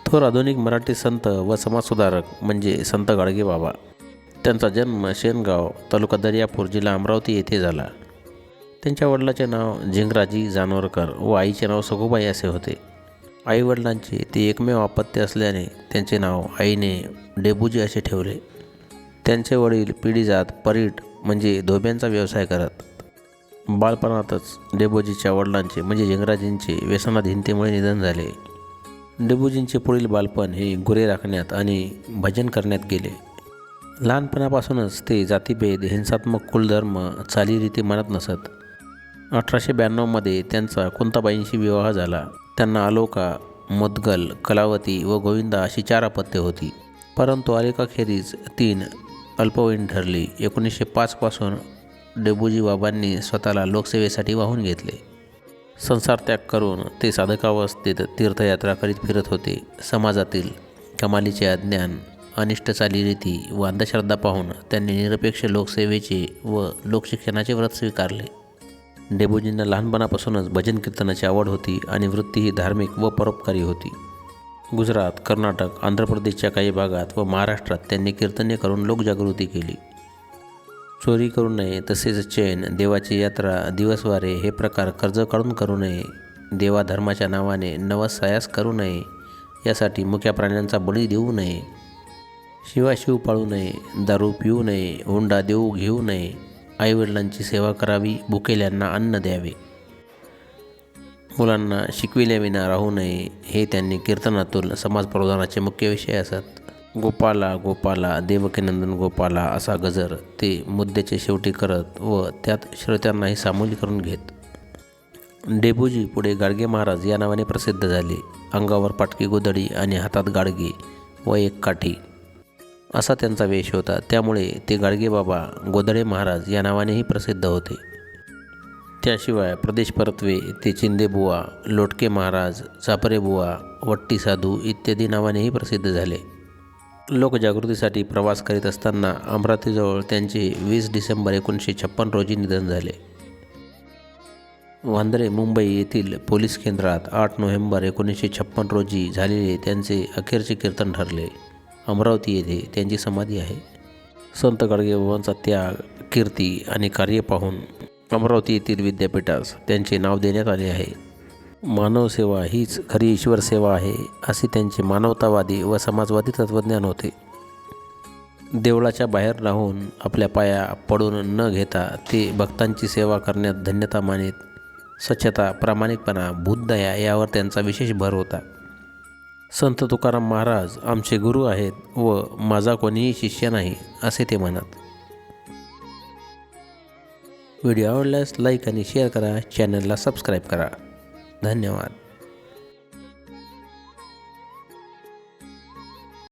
थोर आधुनिक मराठी संत व समाजसुधारक म्हणजे संत गाडगेबाबा. त्यांचा जन्म शेनगाव तालुका दर्यापूर जिल्हा अमरावती येथे झाला. त्यांच्या वडिलाचे नाव झिंगराजी जानोरकर व आईचे नाव सगुबाई असे होते. आईवडिलांचे ते एकमेव अपत्य असल्याने त्यांचे नाव आईने डेबूजी असे ठेवले. त्यांचे वडील पिढीजात परीट म्हणजे धोब्यांचा व्यवसाय करत. बालपणातच डेबूजीच्या वडिलांचे म्हणजे झिंगराजींचे व्यसनाधीनतेमुळे निधन झाले. डेबूजींचे पुढील बालपण हे गुरे राखण्यात आणि भजन करण्यात गेले. लहानपणापासूनच ते जातीभेद, हिंसात्मक कुलधर्म, चालीरीती मानत नसत. 1892मध्ये त्यांचा कुंताबाईंशी विवाह झाला. त्यांना आलोका, मुद्गल, कलावती व गोविंदा अशी 4 अपत्ये होती. परंतु आलोकाखेरीज 3 अल्पवयीन ठरली. 1905 पासून डेबूजी बाबांनी स्वतःला लोकसेवेसाठी वाहून घेतले. संसारत्याग करून ते साधकावस्थेत तीर्थयात्रा करीत फिरत होते. समाजातील कमालीचे अज्ञान, अनिष्ट चालीरीती व अंधश्रद्धा पाहून त्यांनी निरपेक्ष लोकसेवेचे व लोकशिक्षणाचे व्रत स्वीकारले. डेबूजींना लहानपणापासूनच भजन कीर्तनाची आवड होती आणि वृत्ती ही धार्मिक व परोपकारी होती. गुजरात, कर्नाटक, आंध्र प्रदेशच्या काही भागात व महाराष्ट्रात त्यांनी कीर्तने करून लोकजागृती केली. चोरी करू नये, तसेच चैन, देवाची यात्रा, दिवसवारे हे प्रकार कर्ज काढून करू नये, देवाधर्माच्या नावाने नवस सायास करू नये, यासाठी मुक्या प्राण्यांचा बळी देऊ नये, शिवाशिव पाळू नये, दारू पिऊ नये, हुंडा देऊ घेऊ नये, आईवडिलांची सेवा करावी, भुकेल्यांना अन्न द्यावे, मुलांना शिकविल्याविना राहू नये, हे त्यांनी कीर्तनातून समाज प्रबोधनाचे मुख्य विषय असत. गोपाला गोपाला देवकीनंदन गोपाला असा गजर ते मुद्द्याचे शेवटी करत व त्यात श्रोत्यांनाही सामील करून घेत. डेबूजी पुढे गाडगे महाराज या नावाने प्रसिद्ध झाले. अंगावर पाटकी गोधडी आणि हातात गाडगे व एक काठी असा त्यांचा वेश होता. त्यामुळे ते गाडगेबाबा गोधडे महाराज या नावानेही प्रसिद्ध होते. त्याशिवाय प्रदेश परत्वे ते चिंदेबुवा, लोटके महाराज, चापरेबुवा, वट्टी साधू इत्यादी नावानेही प्रसिद्ध झाले. लोकजागृतीसाठी प्रवास करीत असताना अमरावतीजवळ त्यांचे 20 डिसेंबर 1956 रोजी निधन झाले. वांद्रे, मुंबई येथील पोलीस केंद्रात 8 नोव्हेंबर 1956 रोजी झालेले त्यांचे अखेरचे कीर्तन ठरले. अमरावती येथे त्यांची समाधी आहे. संत गाडगेबाबांचा त्याग, कीर्ती आणि कार्य पाहून अमरावती येथील विद्यापीठास त्यांचे नाव देण्यात आले आहे. मानवसेवा हीच खरी ईश्वर सेवा आहे, असे त्यांचे मानवतावादी व समाजवादी तत्त्वज्ञान होते. देवळाच्या बाहेर राहून आपल्या पाया पडून न घेता ते भक्तांची सेवा करण्यात धन्यता मानित. स्वच्छता, प्रामाणिकपणा, भूतदया यावर त्यांचा विशेष भर होता. संत तुकाराम महाराज आमचे गुरु आहेत व माझा कोणीही शिष्य नाही, असे ते म्हणत. व्हिडिओ आवडल्यास लाईक आणि शेअर करा. चॅनलला सबस्क्राईब करा. धन्यवाद.